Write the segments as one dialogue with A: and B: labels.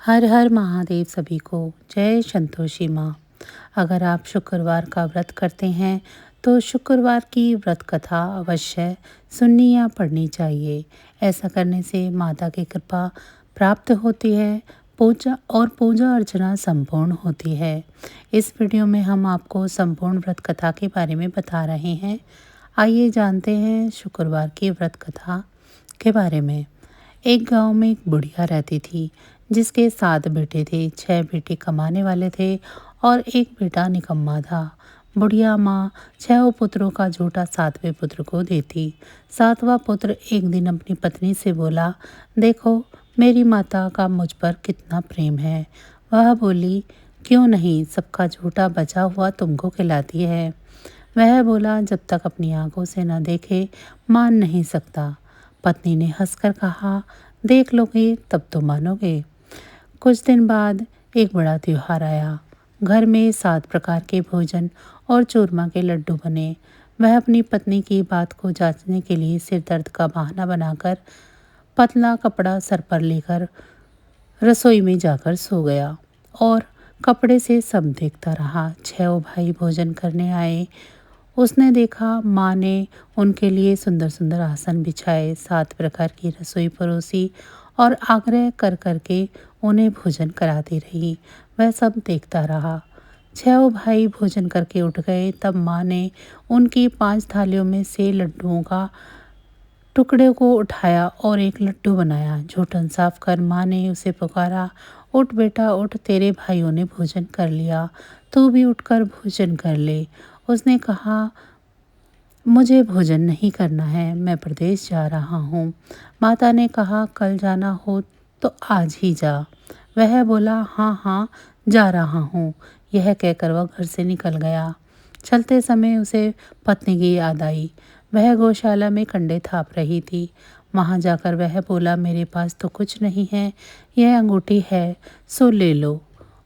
A: हर हर महादेव सभी को। जय संतोषी माँ। अगर आप शुक्रवार का व्रत करते हैं तो शुक्रवार की व्रत कथा अवश्य सुननी या पढ़नी चाहिए। ऐसा करने से माता की कृपा प्राप्त होती है, पूजा अर्चना संपूर्ण होती है। इस वीडियो में हम आपको संपूर्ण व्रत कथा के बारे में बता रहे हैं। आइए जानते हैं शुक्रवार की व्रत कथा के बारे में। एक गांव में एक बुढ़िया रहती थी जिसके 7 बेटे थे। 6 बेटे कमाने वाले थे और एक बेटा निकम्मा था। बुढ़िया माँ 6 पुत्रों का झूठा 7वें पुत्र को देती। 7वां पुत्र एक दिन अपनी पत्नी से बोला, देखो मेरी माता का मुझ पर कितना प्रेम है। वह बोली, क्यों नहीं, सबका झूठा बचा हुआ तुमको खिलाती है। वह बोला, जब तक अपनी आंखों से न देखे मान नहीं सकता। पत्नी ने हंसकर कहा, देख लोगे तब तो मानोगे। कुछ दिन बाद एक बड़ा त्योहार आया। घर में 7 प्रकार के भोजन और चूरमा के लड्डू बने। वह अपनी पत्नी की बात को जांचने के लिए सिर दर्द का बहाना बनाकर पतला कपड़ा सर पर लेकर रसोई में जाकर सो गया और कपड़े से सब देखता रहा। 6 भाई भोजन करने आए। उसने देखा माँ ने उनके लिए सुंदर सुंदर आसन बिछाए, 7 प्रकार की रसोई परोसी और आग्रह कर करके उन्हें भोजन कराती रही। वह सब देखता रहा। 6 भाई भोजन करके उठ गए। तब माँ ने उनकी 5 थालियों में से लड्डुओं का टुकड़े को उठाया और एक लड्डू बनाया। झूठन साफ कर माँ ने उसे पुकारा, उठ बेटा उठ, तेरे भाइयों ने भोजन कर लिया, तू भी उठकर भोजन कर ले। उसने कहा, मुझे भोजन नहीं करना है, मैं प्रदेश जा रहा हूँ। माता ने कहा, कल जाना हो तो आज ही जा। वह बोला, हाँ हाँ जा रहा हूँ। यह कहकर वह घर से निकल गया। चलते समय उसे पत्नी की याद आई। वह गौशाला में कंडे थाप रही थी। वहाँ जाकर वह बोला, मेरे पास तो कुछ नहीं है, यह अंगूठी है, सो ले लो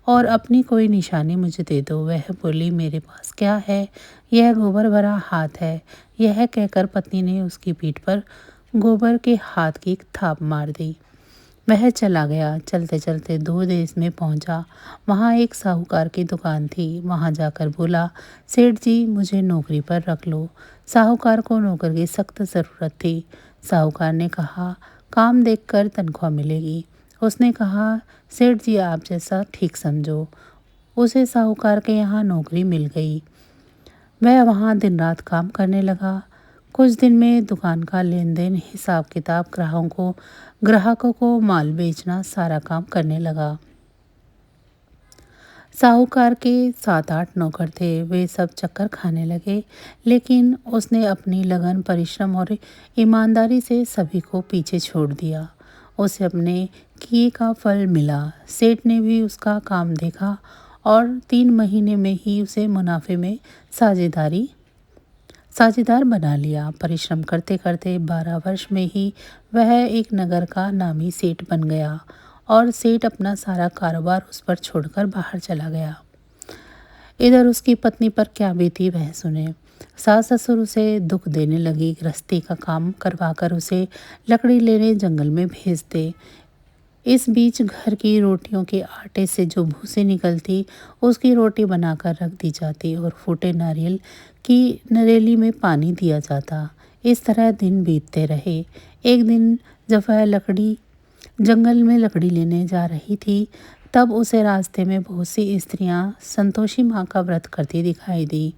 A: और अपनी कोई निशानी मुझे दे दो। वह बोली, मेरे पास क्या है, यह गोबर भरा हाथ है। यह कहकर पत्नी ने उसकी पीठ पर गोबर के हाथ की थाप मार दी। वह चला गया। चलते चलते दूर देश में पहुंचा। वहां एक साहूकार की दुकान थी। वहां जाकर बोला, सेठ जी मुझे नौकरी पर रख लो। साहूकार को नौकर की सख्त ज़रूरत थी। साहूकार ने कहा, काम देखकर तनख्वाह मिलेगी। उसने कहा, सेठ जी आप जैसा ठीक समझो। उसे साहूकार के यहाँ नौकरी मिल गई। वह वहाँ दिन रात काम करने लगा। कुछ दिन में दुकान का लेन देन, हिसाब किताब, ग्राहकों को माल बेचना, सारा काम करने लगा। साहूकार के 7-8 नौकर थे। वे सब चक्कर खाने लगे, लेकिन उसने अपनी लगन, परिश्रम और ईमानदारी से सभी को पीछे छोड़ दिया। उसे अपने किए का फल मिला। सेठ ने भी उसका काम देखा और 3 महीने में ही उसे मुनाफे में साझेदार बना लिया। परिश्रम करते करते 12 वर्ष में ही वह एक नगर का नामी सेठ बन गया और सेठ अपना सारा कारोबार उस पर छोड़कर बाहर चला गया। इधर उसकी पत्नी पर क्या बीती वह सुने। सास ससुर उसे दुख देने लगी। गृहस्थी का काम करवाकर उसे लकड़ी लेने जंगल में भेजते। इस बीच घर की रोटियों के आटे से जो भूसी निकलती, उसकी रोटी बनाकर रख दी जाती और फूटे नारियल की नरेली में पानी दिया जाता। इस तरह दिन बीतते रहे। एक दिन जब वह जंगल में लकड़ी लेने जा रही थी, तब उसे रास्ते में बहुत सी स्त्रियां संतोषी माँ का व्रत करती दिखाई दी।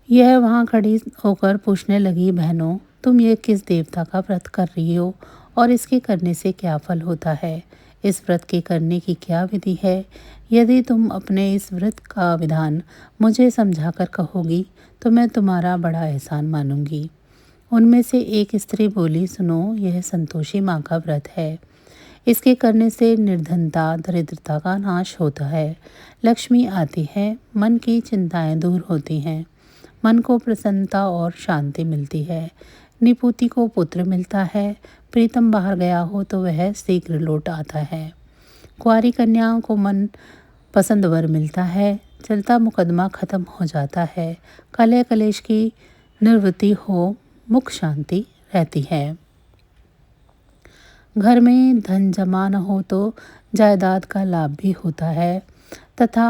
A: यह वहाँ खड़ी होकर पूछने लगी, बहनों तुम ये किस देवता का व्रत कर रही हो और इसके करने से क्या फल होता है? इस व्रत के करने की क्या विधि है? यदि तुम अपने इस व्रत का विधान मुझे समझाकर कहोगी तो मैं तुम्हारा बड़ा एहसान मानूंगी। उनमें से एक स्त्री बोली, सुनो, यह संतोषी माँ का व्रत है। इसके करने से निर्धनता, दरिद्रता का नाश होता है, लक्ष्मी आती है, मन की चिंताएं दूर होती हैं, मन को प्रसन्नता और शांति मिलती है, निपुति को पुत्र मिलता है, प्रीतम बाहर गया हो तो वह शीघ्र लौट आता है, कुंवारी कन्याओं को मन पसंद वर मिलता है, चलता मुकदमा खत्म हो जाता है, कलह कलेश की निवृत्ति हो, मुख शांति रहती है। घर में धन जमा न हो तो जायदाद का लाभ भी होता है तथा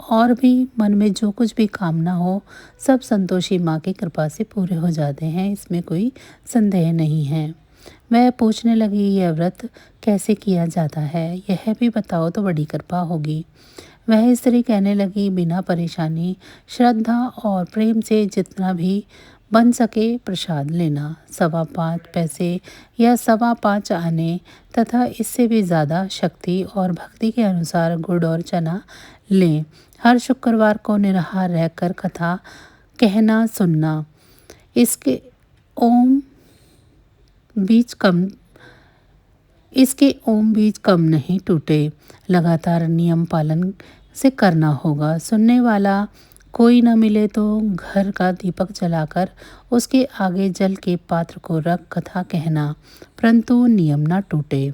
A: और भी मन में जो कुछ भी कामना हो सब संतोषी माँ की कृपा से पूरे हो जाते हैं, इसमें कोई संदेह नहीं है। वह पूछने लगी, यह व्रत कैसे किया जाता है, यह भी बताओ तो बड़ी कृपा होगी। वह स्त्री कहने लगी, बिना परेशानी, श्रद्धा और प्रेम से जितना भी बन सके प्रसाद लेना, 5.25 पैसे या 5.25 आने तथा इससे भी ज़्यादा शक्ति और भक्ति के अनुसार गुड़ और चना लें। हर शुक्रवार को निराहार रहकर कथा कहना सुनना। इसके ओम बीज कम इसके ओम बीज कम नहीं टूटे। लगातार नियम पालन से करना होगा। सुनने वाला कोई न मिले तो घर का दीपक जलाकर उसके आगे जल के पात्र को रख कथा कहना, परंतु नियम न टूटे।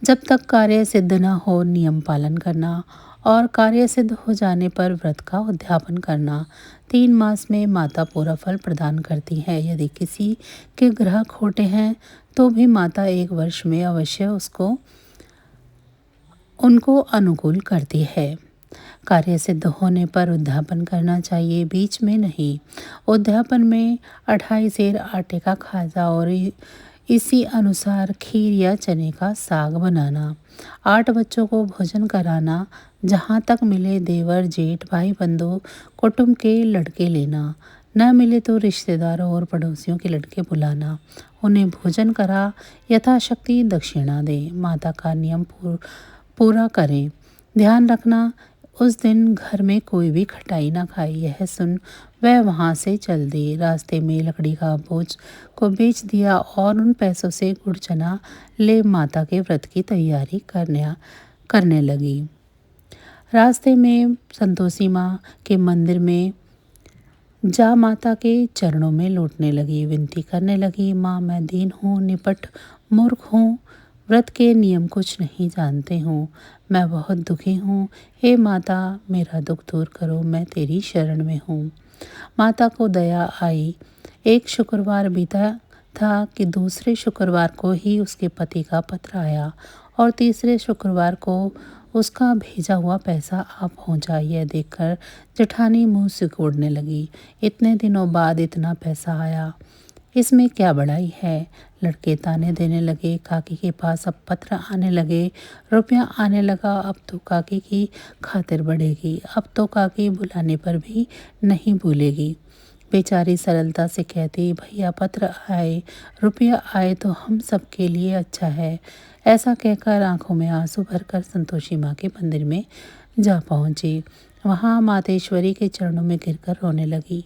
A: जब तक कार्य सिद्ध न हो नियम पालन करना और कार्य सिद्ध हो जाने पर व्रत का उद्यापन करना। 3 मास में माता पूरा फल प्रदान करती है। यदि किसी के ग्रह खोटे हैं तो भी माता 1 वर्ष में अवश्य उनको अनुकूल करती है। कार्य सिद्ध होने पर उद्यापन करना चाहिए, बीच में नहीं। उद्यापन में 2.5 सेर आटे का खाजा और इसी अनुसार खीर या चने का साग बनाना। 8 बच्चों को भोजन कराना। जहाँ तक मिले देवर जेठ भाई बंधु कुटुंब के लड़के लेना। न मिले तो रिश्तेदारों और पड़ोसियों के लड़के बुलाना। उन्हें भोजन करा यथाशक्ति दक्षिणा दे। माता का नियम पूरा करें। ध्यान रखना उस दिन घर में कोई भी खटाई ना खाए। यह सुन वह वहाँ से चल दी। रास्ते में लकड़ी का बोझ को बेच दिया और उन पैसों से गुड़ चना ले माता के व्रत की तैयारी करने लगी। रास्ते में संतोषी माँ के मंदिर में जा माता के चरणों में लौटने लगी। विनती करने लगी, माँ मैं दीन हूँ, निपट मूर्ख हूँ, व्रत के नियम कुछ नहीं जानते हूँ, मैं बहुत दुखी हूँ। हे माता मेरा दुख दूर करो, मैं तेरी शरण में हूँ। माता को दया आई। एक शुक्रवार बीता था कि दूसरे शुक्रवार को ही उसके पति का पत्र आया और तीसरे शुक्रवार को उसका भेजा हुआ पैसा आ पहुंचा। यह देखकर जेठानी मुंह सिकोड़ने लगी। इतने दिनों बाद इतना पैसा आया, इसमें क्या बड़ाई है। लड़के ताने देने लगे। काकी के पास अब पत्र आने लगे, रुपया आने लगा। अब तो काकी की खातिर बढ़ेगी, अब तो काकी बुलाने पर भी नहीं भूलेगी। बेचारी सरलता से कहती, भैया पत्र आए, रुपया आए तो हम सबके लिए अच्छा है। ऐसा कहकर आंखों में आंसू भरकर संतोषी माँ के मंदिर में जा पहुंची। वहाँ मातेश्वरी के चरणों में गिरकर रोने लगी।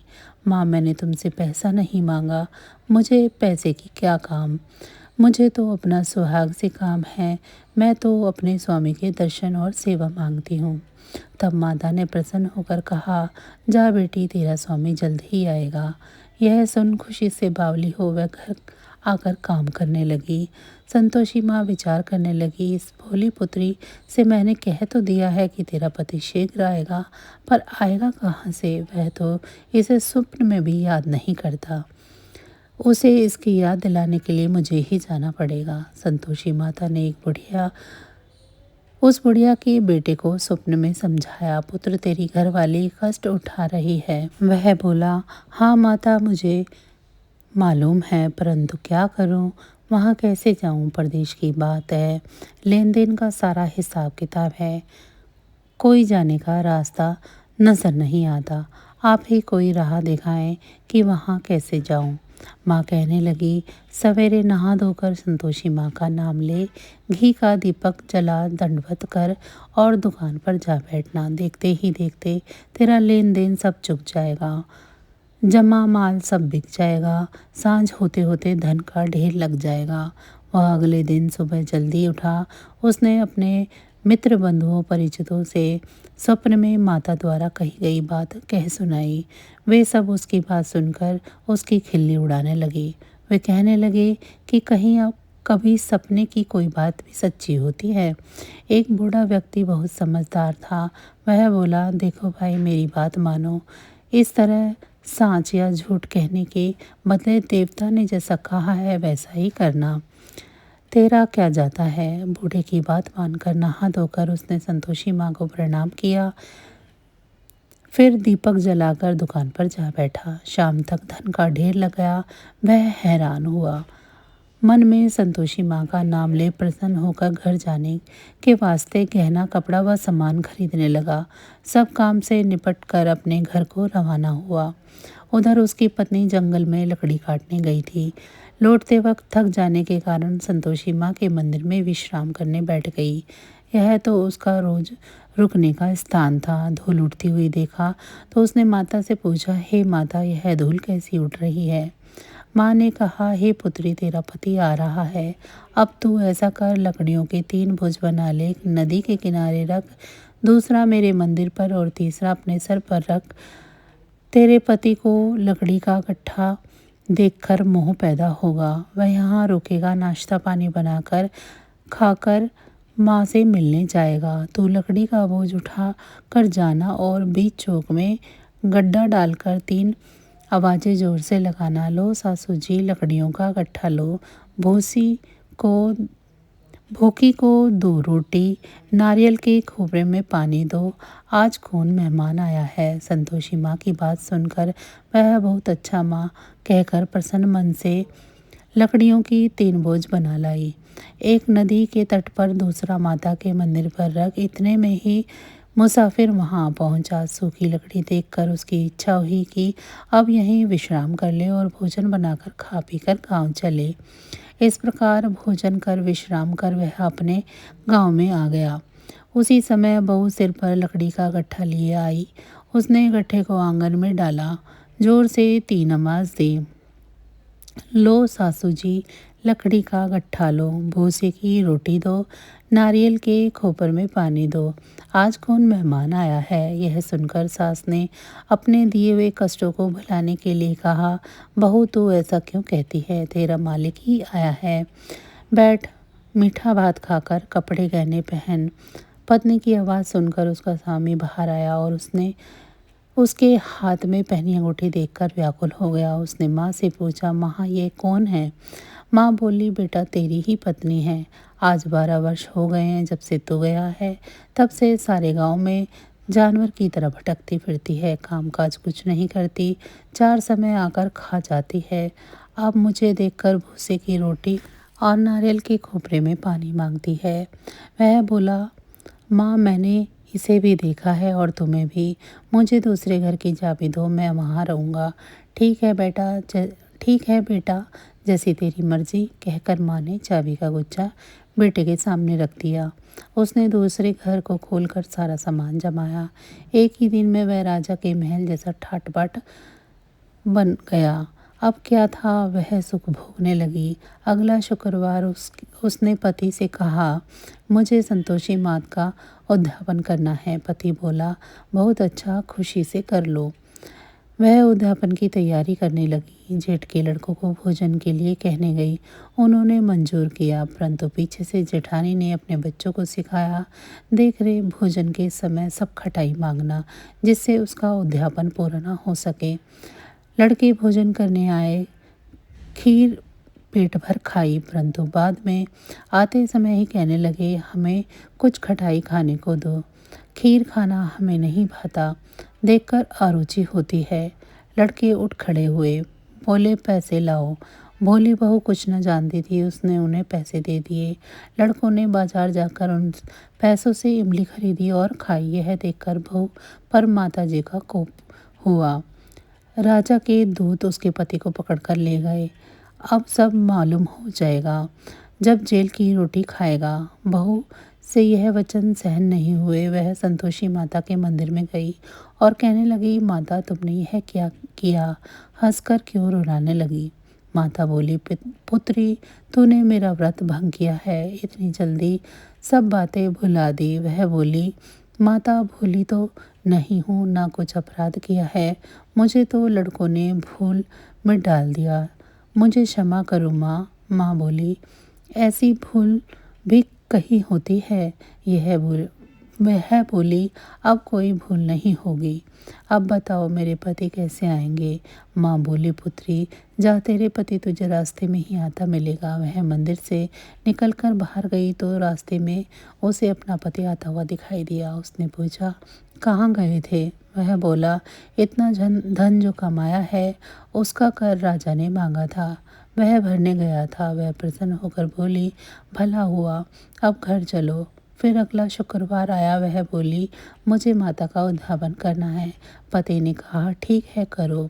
A: माँ मैंने तुमसे पैसा नहीं मांगा, मुझे पैसे की क्या काम, मुझे तो अपना सुहाग से काम है, मैं तो अपने स्वामी के दर्शन और सेवा मांगती हूँ। तब माता ने प्रसन्न होकर कहा, जा बेटी तेरा स्वामी जल्द ही आएगा। यह सुन खुशी से बावली हो वह घर आकर काम करने लगी। संतोषी माँ विचार करने लगी, इस भोली पुत्री से मैंने कह तो दिया है कि तेरा पति शीघ्र आएगा, पर आएगा कहाँ से, वह तो इसे स्वप्न में भी याद नहीं करता। उसे इसकी याद दिलाने के लिए मुझे ही जाना पड़ेगा। संतोषी माता ने उस बुढ़िया के बेटे को स्वप्न में समझाया, पुत्र तेरी घरवाली कष्ट उठा रही है। वह बोला, हाँ माता मुझे मालूम है, परंतु क्या करूं, वहाँ कैसे जाऊं, प्रदेश की बात है, लेन देन का सारा हिसाब किताब है, कोई जाने का रास्ता नज़र नहीं आता, आप ही कोई राह दिखाएं कि वहाँ कैसे जाऊं। माँ कहने लगी, सवेरे नहा धोकर संतोषी माँ का नाम ले, घी का दीपक जला दंडवत कर और दुकान पर जा बैठना। देखते ही देखते तेरा लेन देन सब चुक जाएगा, जमा माल सब बिक जाएगा, सांझ होते होते धन का ढेर लग जाएगा। वह अगले दिन सुबह जल्दी उठा। उसने अपने मित्र बंधुओं परिचितों से स्वप्न में माता द्वारा कही गई बात कह सुनाई। वे सब उसकी बात सुनकर उसकी खिल्ली उड़ाने लगी। वे कहने लगे कि कहीं अब कभी सपने की कोई बात भी सच्ची होती है। एक बूढ़ा व्यक्ति बहुत समझदार था। वह बोला, देखो भाई मेरी बात मानो, इस तरह सांच या झूठ कहने के बदले देवता ने जैसा कहा है वैसा ही करना। तेरा क्या जाता है। बूढ़े की बात मानकर नहा धोकर उसने संतोषी माँ को प्रणाम किया, फिर दीपक जलाकर दुकान पर जा बैठा। शाम तक धन का ढेर लगाया। वह हैरान हुआ। मन में संतोषी माँ का नाम ले प्रसन्न होकर घर जाने के वास्ते गहना कपड़ा व सामान खरीदने लगा। सब काम से निपट कर अपने घर को रवाना हुआ। उधर उसकी पत्नी जंगल में लकड़ी काटने गई थी। लौटते वक्त थक जाने के कारण संतोषी माँ के मंदिर में विश्राम करने बैठ गई। यह तो उसका रोज रुकने का स्थान था। धूल उड़ती हुई देखा तो उसने माता से पूछा, हे माता, यह धूल कैसी उड़ रही है। माँ ने कहा, हे पुत्री, तेरा पति आ रहा है। अब तू ऐसा कर, लकड़ियों के 3 भुज बना ले, एक नदी के किनारे रख, दूसरा मेरे मंदिर पर और तीसरा अपने सर पर रख। तेरे पति को लकड़ी का गट्ठा देखकर मोह पैदा होगा। वह यहाँ रुकेगा, नाश्ता पानी बनाकर खाकर माँ से मिलने जाएगा। तू लकड़ी का बोझ उठा कर जाना और बीच चौक में गड्ढा डालकर 3 आवाज़ें जोर से लगाना। लो सासू जी, लकड़ियों का गट्ठा लो। को भूखी को 2 रोटी, नारियल के खोपरे में पानी दो। आज कौन मेहमान आया है। संतोषी माँ की बात सुनकर वह बहुत अच्छा माँ कहकर प्रसन्न मन से लकड़ियों की 3 बोझ बना लाई। एक नदी के तट पर, दूसरा माता के मंदिर पर रख। इतने में ही मुसाफिर वहां पहुंचा। सूखी लकड़ी देखकर उसकी इच्छा हुई कि अब यहीं विश्राम कर ले और भोजन बनाकर खा पीकर गांव चले। इस प्रकार भोजन कर विश्राम कर वह अपने गांव में आ गया। उसी समय बहू सिर पर लकड़ी का गट्ठा लिए आई। उसने गट्ठे को आंगन में डाला, जोर से 3 आवाज़ दी। लो सासू जी, लकड़ी का गट्ठा लो, भूसे की रोटी दो, नारियल के खोपर में पानी दो। आज कौन मेहमान आया है। यह सुनकर सास ने अपने दिए हुए कष्टों को भुलाने के लिए कहा, बहू तू ऐसा क्यों कहती है, तेरा मालिक ही आया है। बैठ, मीठा भात खाकर कपड़े गहने पहन। पत्नी की आवाज़ सुनकर उसका स्वामी बाहर आया और उसके हाथ में पहनी अंगूठी देखकर व्याकुल हो गया। उसने माँ से पूछा, माँ ये कौन है। माँ बोली, बेटा तेरी ही पत्नी है। आज 12 वर्ष हो गए हैं जब से तू गया है। तब से सारे गांव में जानवर की तरह भटकती फिरती है, कामकाज कुछ नहीं करती, 4 समय आकर खा जाती है। अब मुझे देखकर भूसे की रोटी और नारियल के खोपरे में पानी मांगती है। वह बोला, माँ मैंने इसे भी देखा है और तुम्हें भी। मुझे दूसरे घर की चाबी दो, मैं वहाँ रहूँगा। ठीक है बेटा, जैसी तेरी मर्जी, कहकर माँ ने चाबी का गुच्छा बेटे के सामने रख दिया। उसने दूसरे घर को खोलकर सारा सामान जमाया। एक ही दिन में वह राजा के महल जैसा ठाट बाट बन गया। अब क्या था, वह सुख भोगने लगी। अगला शुक्रवार उसने पति से कहा, मुझे संतोषी मात का उद्यापन करना है। पति बोला, बहुत अच्छा, खुशी से कर लो। वह उद्यापन की तैयारी करने लगी। जेठ के लड़कों को भोजन के लिए कहने गई। उन्होंने मंजूर किया, परंतु पीछे से जेठानी ने अपने बच्चों को सिखाया, देख रहे भोजन के समय सब खटाई मांगना, जिससे उसका उद्यापन पूरा न हो सके। लड़के भोजन करने आए, खीर पेट भर खाई, परंतु बाद में आते समय ही कहने लगे, हमें कुछ खटाई खाने को दो, खीर खाना हमें नहीं भाता, देखकर अरुचि होती है। लड़के उठ खड़े हुए, बोले, पैसे लाओ। भोली बहू कुछ न जानती थी, उसने उन्हें पैसे दे दिए। लड़कों ने बाजार जाकर उन पैसों से इमली खरीदी और खाई। यह देखकर बहू पर माता जी का कोप हुआ। राजा के दूत उसके पति को पकड़कर ले गए। अब सब मालूम हो जाएगा जब जेल की रोटी खाएगा। बहू से यह वचन सहन नहीं हुए। वह संतोषी माता के मंदिर में गई और कहने लगी, माता तुमने यह क्या किया, हंसकर क्यों रुलाने लगी। माता बोली, पुत्री तूने मेरा व्रत भंग किया है, इतनी जल्दी सब बातें भुला दी। वह बोली, माता भूली तो नहीं हूँ, ना कुछ अपराध किया है, मुझे तो लड़कों ने भूल में डाल दिया, मुझे क्षमा करो माँ। बोली, ऐसी भूल भी कहीं होती है। यह वह बोली, अब कोई भूल नहीं होगी। अब बताओ मेरे पति कैसे आएंगे? माँ बोली, पुत्री जा, तेरे पति तुझे रास्ते में ही आता मिलेगा। वह मंदिर से निकलकर बाहर गई तो रास्ते में उसे अपना पति आता हुआ दिखाई दिया। उसने पूछा, कहाँ गए थे? वह बोला, इतना धन जो कमाया है उसका कर राजा ने मांगा था, वह भरने गया था। वह प्रसन्न होकर बोली, भला हुआ, अब घर चलो। फिर अगला शुक्रवार आया। वह बोली, मुझे माता का उद्यापन करना है। पति ने कहा, ठीक है करो।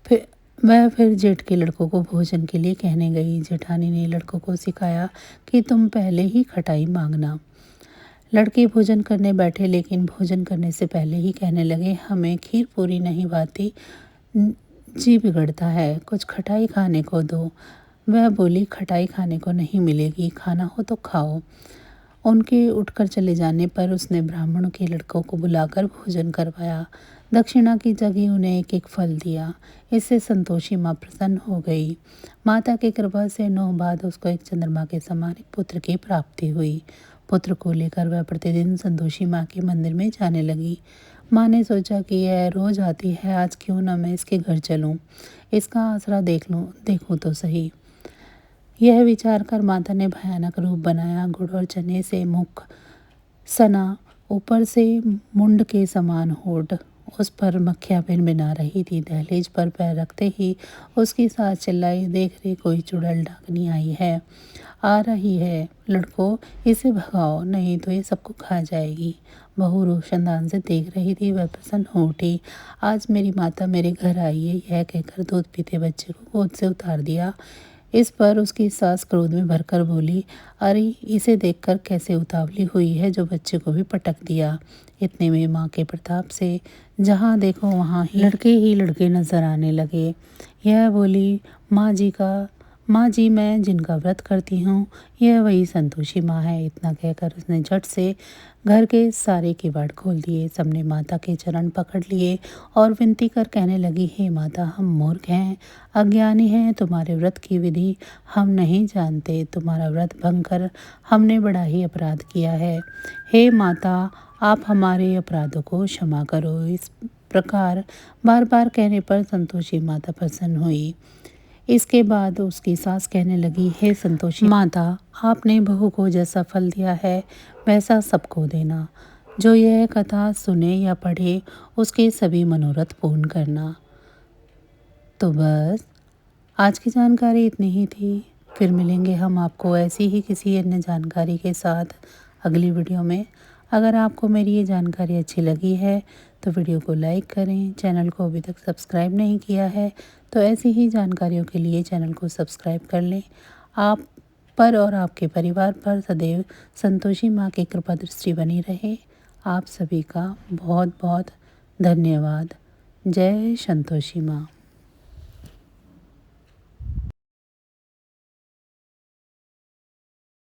A: फिर जेठ के लड़कों को भोजन के लिए कहने गई। जेठानी ने लड़कों को सिखाया कि तुम पहले ही खटाई मांगना। लड़के भोजन करने बैठे, लेकिन भोजन करने से पहले ही कहने लगे, हमें खीर पूरी नहीं भाती, जी बिगड़ता है, कुछ खटाई खाने को दो। वह बोली, खटाई खाने को नहीं मिलेगी, खाना हो तो खाओ। उनके उठकर चले जाने पर उसने ब्राह्मणों के लड़कों को बुलाकर भोजन करवाया। दक्षिणा की जगह उन्हें एक एक फल दिया। इससे संतोषी माँ प्रसन्न हो गई। माता की कृपा से 9 बाद उसको एक चंद्रमा के समान एक पुत्र की प्राप्ति हुई। पुत्र को लेकर वह प्रतिदिन संतोषी माँ के मंदिर में जाने लगी। माँ ने सोचा कि यह रोज आती है, आज क्यों न मैं इसके घर चलूं, इसका आसरा देखूं तो सही। यह विचार कर माता ने भयानक रूप बनाया। गुड़ और चने से मुख सना, ऊपर से मुंड के समान होठ, उस पर मक्खियाँ भिनभिना रही थी। दहलीज पर पैर रखते ही उसकी सास चिल्लाई, देख रे कोई चुड़ैल डाकनी आई है, आ रही है, लड़कों इसे भगाओ, नहीं तो ये सबको खा जाएगी। बहू रोशनदान से देख रही थी। वह प्रसन्न हो उठी। आज मेरी माता मेरे घर आई है, यह कहकर दूध पीते बच्चे को गोद से उतार दिया। इस पर उसकी सास क्रोध में भरकर बोली, अरे इसे देखकर कैसे उतावली हुई है, जो बच्चे को भी पटक दिया। इतने में माँ के प्रताप से जहाँ देखो वहाँ ही लड़के नजर आने लगे। यह बोली, माँ जी मैं जिनका व्रत करती हूँ यह वही संतोषी माँ है। इतना कहकर उसने झट से घर के सारे किवाड़ खोल दिए। सबने माता के चरण पकड़ लिए और विनती कर कहने लगी, हे माता, हम मूर्ख हैं, अज्ञानी हैं, तुम्हारे व्रत की विधि हम नहीं जानते, तुम्हारा व्रत भंग कर हमने बड़ा ही अपराध किया है। हे माता, आप हमारे अपराधों को क्षमा करो। इस प्रकार बार बार कहने पर संतोषी माता प्रसन्न हुई। इसके बाद उसकी सास कहने लगी, हे संतोषी माता, आपने बहू को जैसा फल दिया है वैसा सबको देना। जो यह कथा सुने या पढ़े उसके सभी मनोरथ पूर्ण करना। तो बस आज की जानकारी इतनी ही थी। फिर मिलेंगे हम आपको ऐसी ही किसी अन्य जानकारी के साथ अगली वीडियो में। अगर आपको मेरी ये जानकारी अच्छी लगी है तो वीडियो को लाइक करें। चैनल को अभी तक सब्सक्राइब नहीं किया है तो ऐसी ही जानकारियों के लिए चैनल को सब्सक्राइब कर लें। आप पर और आपके परिवार पर सदैव संतोषी माँ की कृपा दृष्टि बनी रहे। आप सभी का बहुत बहुत धन्यवाद। जय संतोषी माँ।